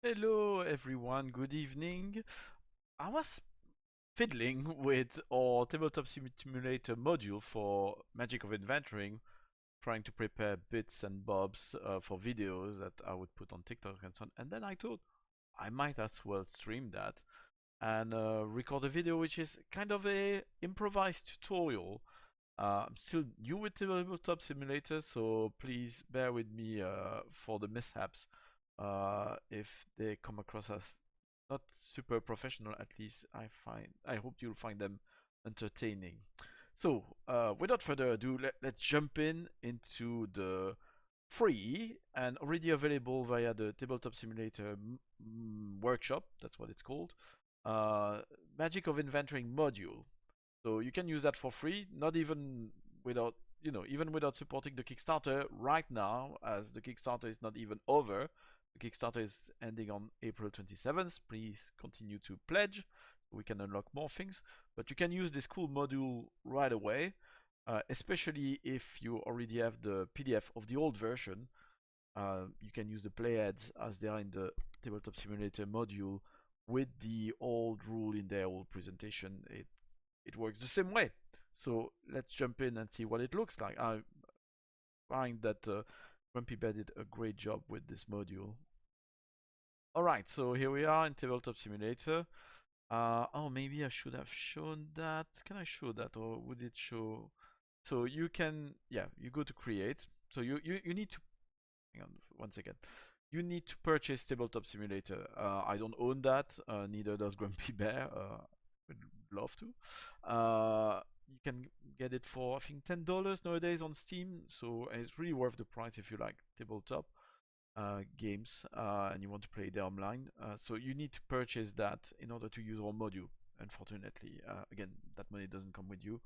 Hello everyone, good evening. I was fiddling with our tabletop simulator module for Magic of Inventoring, trying to prepare bits and bobs for videos that I would put on TikTok and so on. And then I thought I might as well stream that and record a video which is kind of a improvised tutorial. I'm still new with tabletop simulator, so please bear with me for the mishaps if they come across as not super professional. At least I hope you'll find them entertaining. So without further ado, let's jump into the free and already available via the tabletop simulator workshop, that's what it's called, uh, Magic of Inventoring module. So you can use that for free, not even without, even without supporting the Kickstarter right now, as the Kickstarter is not even over. The Kickstarter is ending on April 27th. Please continue to pledge so we can unlock more things. But you can use this cool module right away, especially if you already have the PDF of the old version. You can use the playheads as they are in the Tabletop Simulator module with the old rule in their old presentation. It works the same way. So let's jump in and see what it looks like. I find that Grumpy Bear did a great job with this module. Alright, so here we are in Tabletop Simulator. Oh, maybe I should have shown that. Can I show that, or would it show? So you can, yeah, you go to create. So you need to, hang on one second. You need to purchase Tabletop Simulator. I don't own that, neither does Grumpy Bear. Would love to. You can get it for, I think, $10 nowadays on Steam. So it's really worth the price if you like tabletop games and you want to play there online. So you need to purchase that in order to use our module. Unfortunately, again, that money doesn't come with you.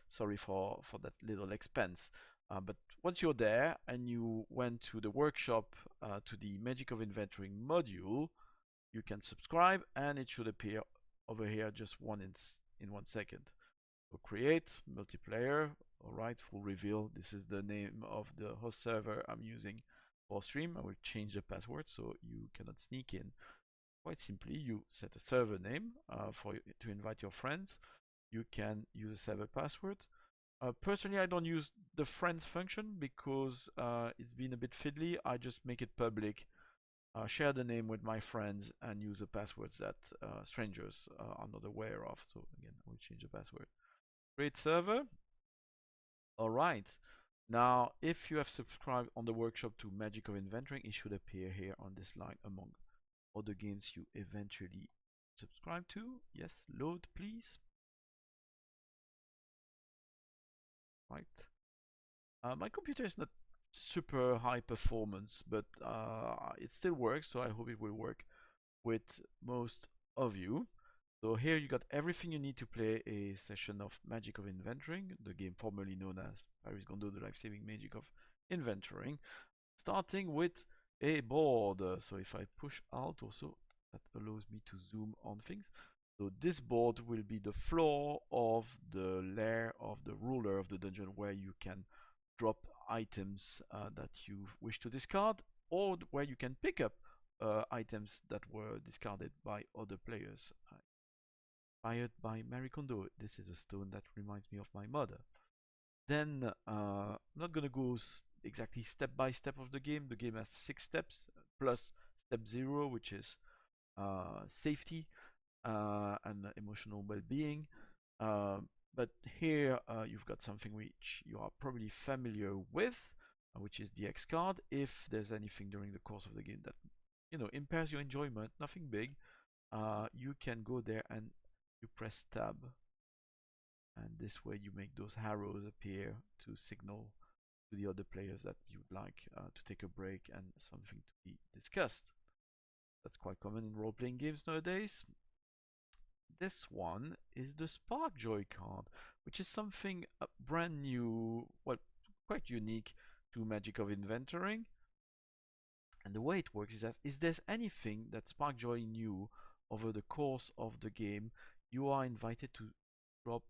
Sorry for that little expense. But once you're there and you went to the workshop to the Magic of Inventoring module, you can subscribe and it should appear over here just in 1 second. So create multiplayer. All right, full reveal. This is the name of the host server I'm using for stream. I will change the password so you cannot sneak in. Quite simply, you set a server name to invite your friends. You can use a server password. Personally, I don't use the friends function because it's been a bit fiddly. I just make it public, share the name with my friends, and use the passwords that strangers are not aware of. So again, I will change the password. Create server. All right. Now, if you have subscribed on the workshop to Magic of Inventoring, it should appear here on this line among other games you eventually subscribe to. Yes, load please. Right. My computer is not super high performance, but it still works, so I hope it will work with most of you. So here you got everything you need to play a session of Magic of Inventoring, the game formerly known as Paris Gondo, the life-saving Magic of Inventoring, starting with a board. So if I push Alt also, that allows me to zoom on things. So this board will be the floor of the lair of the ruler of the dungeon, where you can drop items that you wish to discard, or where you can pick up items that were discarded by other players. Inspired by Marie Kondo. This is a stone that reminds me of my mother. Then I'm not gonna go exactly step by step of the game. The game has 6 steps plus step 0, which is safety and emotional well-being. But here you've got something which you are probably familiar with, which is the X card. If there's anything during the course of the game that impairs your enjoyment, nothing big, you can go there and you press tab, and this way you make those arrows appear to signal to the other players that you'd like to take a break and something to be discussed. That's quite common in role-playing games nowadays. This one is the Spark Joy card, which is something brand new, well, quite unique to Magic of Inventoring. And the way it works is that if there's anything that Spark Joy knew over the course of the game, you are invited to drop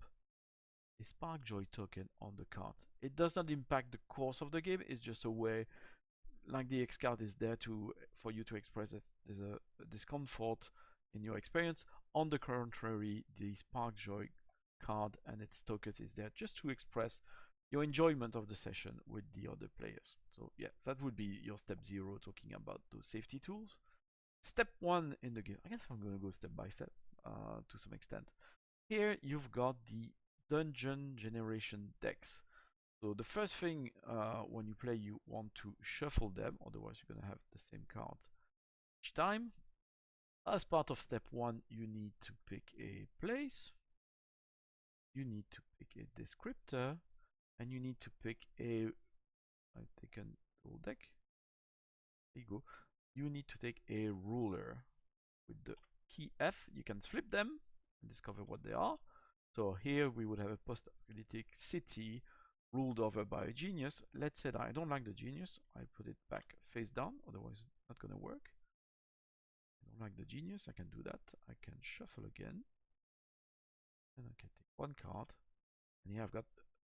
a Spark Joy token on the card. It does not impact the course of the game, it's just a way like the X card is there for you to express that there's a discomfort in your experience. On the contrary, the Spark Joy card and its tokens is there just to express your enjoyment of the session with the other players. So yeah, that would be your step 0, talking about those safety tools. Step 1 in the game, I guess I'm going to go step by step to some extent. Here you've got the dungeon generation decks. So the first thing when you play, you want to shuffle them, otherwise you're going to have the same card each time. As part of step 1, you need to pick a place, you need to pick a descriptor, and you need to pick a, I've taken the whole deck, there you go, you need to take a ruler. With the key F, you can flip them and discover what they are. So here we would have a post-apocalyptic city ruled over by a genius. Let's say that I don't like the genius, I put it back face down, otherwise it's not going to work. I don't like the genius, I can do that. I can shuffle again, and I can take one card, and here I've got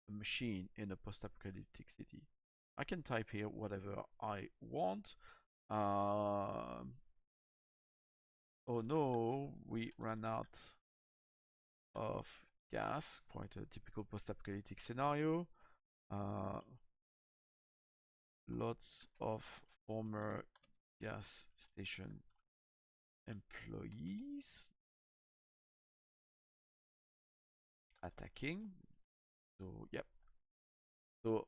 a machine in a post-apocalyptic city. I can type here whatever I want. Oh no, we ran out of gas, quite a typical post-apocalyptic scenario. Lots of former gas station employees attacking. So yep. So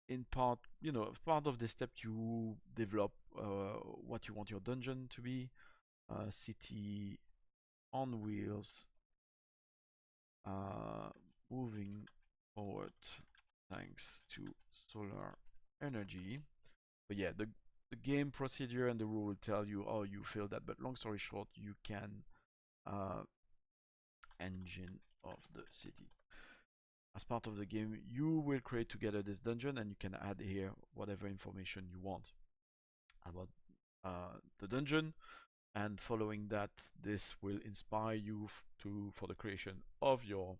in part, as part of this step, you develop what you want your dungeon to be. City on wheels, moving forward thanks to solar energy. But yeah, the game procedure and the rule will tell you, oh, you failed that. But long story short, you can engine of the city. As part of the game, you will create together this dungeon, and you can add here whatever information you want about the dungeon. And following that, this will inspire you for the creation of your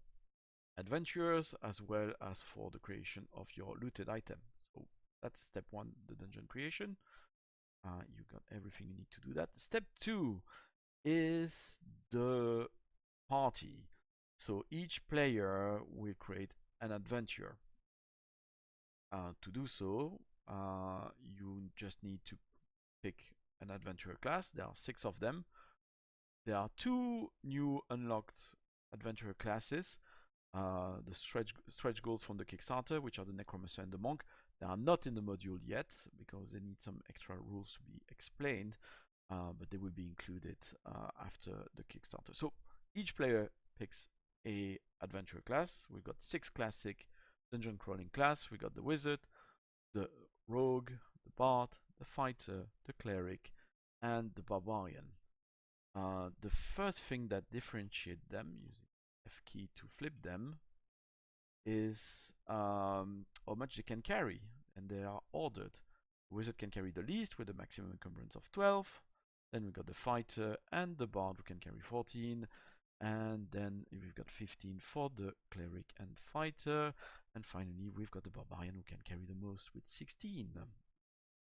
adventures, as well as for the creation of your looted item. So that's step 1, the dungeon creation. You got everything you need to do that. Step 2 is the party. So each player will create an adventure. To do so, you just need to pick an adventurer class. There are 6 of them. There are 2 new unlocked adventurer classes. The stretch goals from the Kickstarter, which are the Necromancer and the Monk. They are not in the module yet because they need some extra rules to be explained, but they will be included after the Kickstarter. So each player picks a adventurer class. We've got 6 classic dungeon crawling class. We got the wizard, the rogue, the bard, the fighter, the cleric, and the barbarian. The first thing that differentiates them, using F key to flip them, is how much they can carry, and they are ordered. The wizard can carry the least with a maximum encumbrance of 12. Then we got the fighter and the bard who can carry 14. And then we've got 15 for the cleric and fighter. And finally, we've got the barbarian who can carry the most with 16.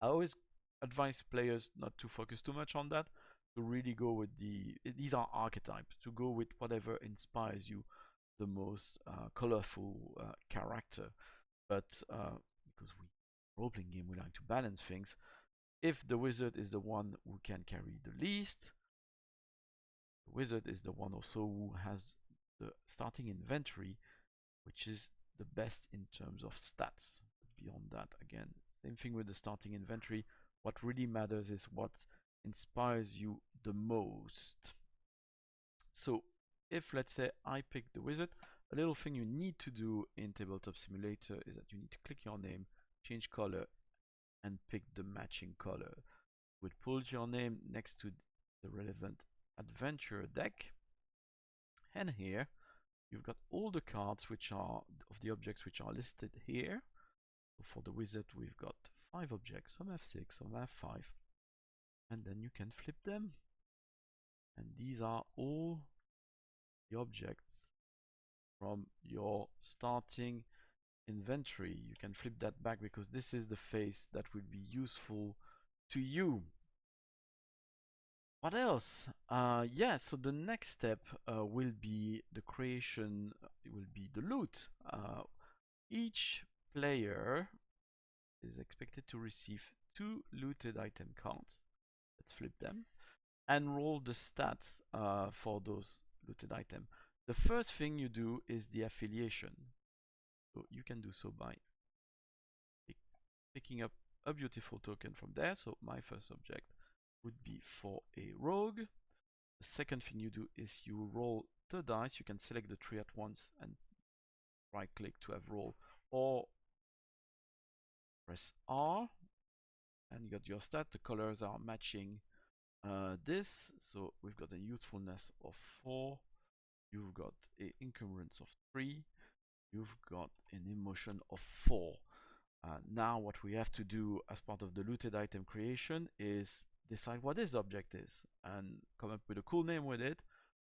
I always advise players not to focus too much on that, to really go with these are archetypes, to go with whatever inspires you the most colorful character. But because role-playing game, we like to balance things. If the wizard is the one who can carry the least, the wizard is the one also who has the starting inventory, which is the best in terms of stats. Beyond that, again, same thing with the starting inventory. What really matters is what inspires you the most. So if, let's say, I pick the wizard, a little thing you need to do in Tabletop Simulator is that you need to click your name, change color, and pick the matching color. You would put your name next to the relevant adventure deck, and here you've got all the cards which are of the objects which are listed here. So for the wizard, we've got 5 objects. Some have 6, some have 5, and then you can flip them, and these are all the objects from your starting inventory. You can flip that back because this is the face that will be useful to you. What else? Yeah, so the next step will be the creation, it will be the loot. Each player is expected to receive 2 looted item counts. Let's flip them and roll the stats for those looted items. The first thing you do is the affiliation. So you can do so by picking up a beautiful token from there. So my first object would be for a rogue. The second thing you do is you roll the dice. You can select the 3 at once and right click to have roll, or press R and you got your stat. The colors are matching this. So we've got a usefulness of 4, you've got an encumbrance of 3, you've got an emotion of 4. Now what we have to do as part of the looted item creation is decide what this object is and come up with a cool name with it,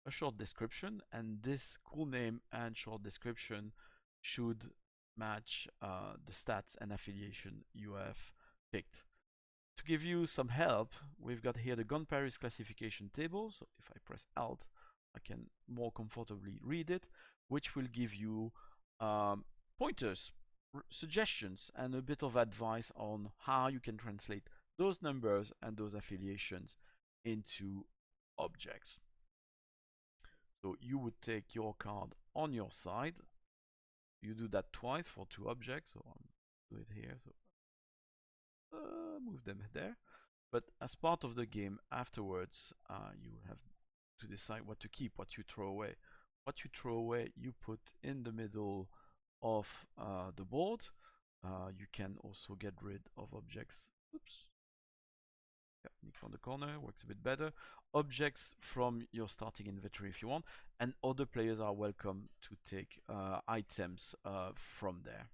a short description, and this cool name and short description should match the stats and affiliation you have picked. To give you some help, we've got here the Gunpowder's classification table. So if I press Alt, I can more comfortably read it, which will give you pointers, suggestions, and a bit of advice on how you can translate those numbers and those affiliations into objects. So you would take your card on your side. You do that twice for 2 objects. So I'll do it here. So move them there. But as part of the game afterwards, you have to decide what to keep, what you throw away. What you throw away, you put in the middle of the board. You can also get rid of objects. Oops. Yeah, nick from the corner works a bit better. Objects from your starting inventory if you want, and other players are welcome to take items from there.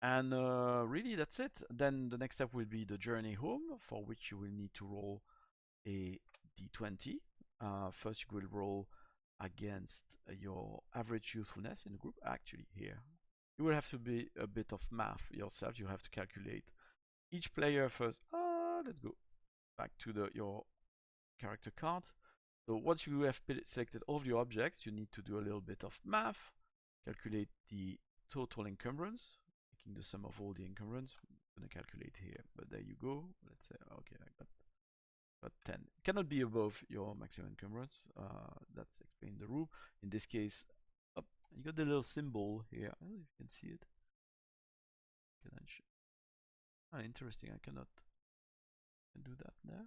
And really that's it. Then the next step will be the journey home, for which you will need to roll a d20. First you will roll against your average usefulness in the group. Actually here you will have to be a bit of math yourself. You have to calculate each player first. Let's go back to your character card. So once you have selected all of your objects, you need to do a little bit of math, calculate the total encumbrance, the sum of all the encumbrance. I'm gonna calculate here, but there you go. Let's say, okay, I got 10. It cannot be above your maximum encumbrance. That's explained the rule. In this case, you got the little symbol here. I don't know if you can see it. Interesting. I cannot do that there.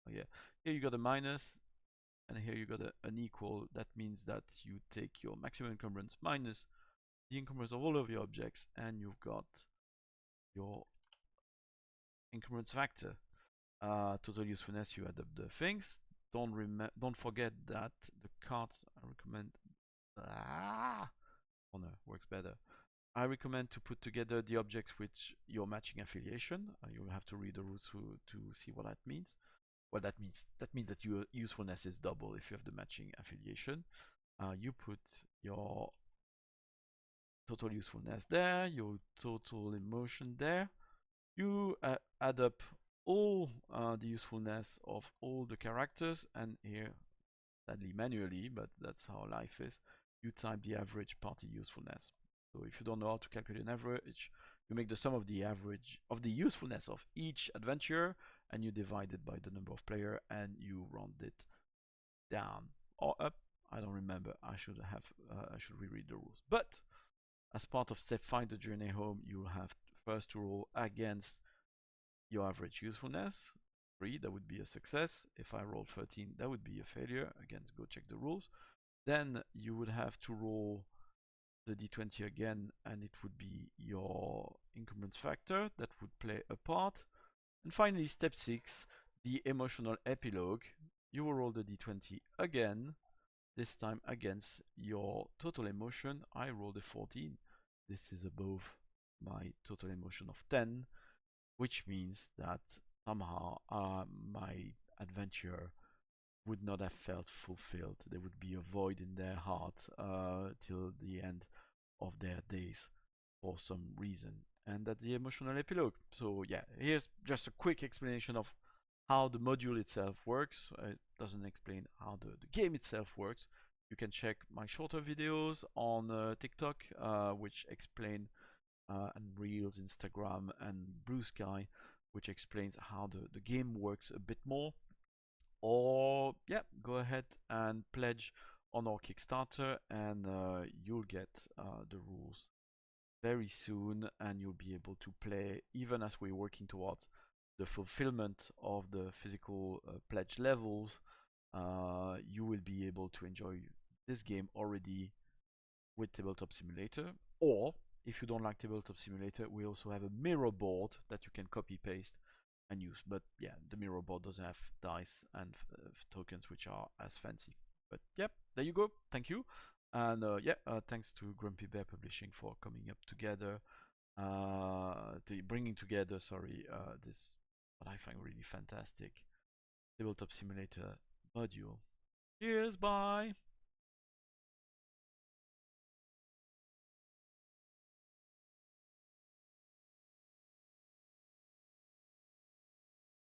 Oh yeah, here you got a minus, and here you got an equal. That means that you take your maximum encumbrance minus the encumbrance of all of your objects, and you've got your encumbrance factor. Total usefulness, you add up the things. Don't forget that the cards I recommend. No, works better. I recommend to put together the objects with your matching affiliation. You will have to read the rules to see what that means. Well, that means that your usefulness is double if you have the matching affiliation. You put your total usefulness there, your total emotion there. You add up all the usefulness of all the characters, and here, sadly manually, but that's how life is, you type the average party usefulness. So if you don't know how to calculate an average, you make the sum of the average of the usefulness of each adventurer, and you divide it by the number of players, and you round it down or up. I don't remember. I should reread the rules. But as part of step 5, the journey home, you have first to roll against your average usefulness. 3, that would be a success. If I roll 13, that would be a failure. Again, go check the rules. Then you would have to roll the d20 again, and it would be your encumbrance factor that would play a part. And finally, step 6, the emotional epilogue. You will roll the d20 again, this time against your total emotion. I rolled a 14. This is above my total emotion of 10, which means that somehow my adventure would not have felt fulfilled. There would be a void in their heart till the end of their days. for some reason. And that's the emotional epilogue. So yeah, here's just a quick explanation of how the module itself works. It doesn't explain how the game itself works. You can check my shorter videos on TikTok, which explain, and Reels, Instagram, and Blue Sky, which explains how the game works a bit more. Or yeah, go ahead and pledge on our Kickstarter, and you'll get the rules very soon, and you'll be able to play even as we're working towards the fulfillment of the physical pledge levels. You will be able to enjoy this game already with Tabletop Simulator. Or if you don't like Tabletop Simulator, we also have a mirror board that you can copy paste and use. But yeah, the mirror board doesn't have dice and tokens which are as fancy. But yep, there you go. Thank you. And yeah, thanks to Grumpy Bear Publishing for coming up together, bringing together, sorry, this what I find really fantastic Tabletop Simulator module. Cheers, bye!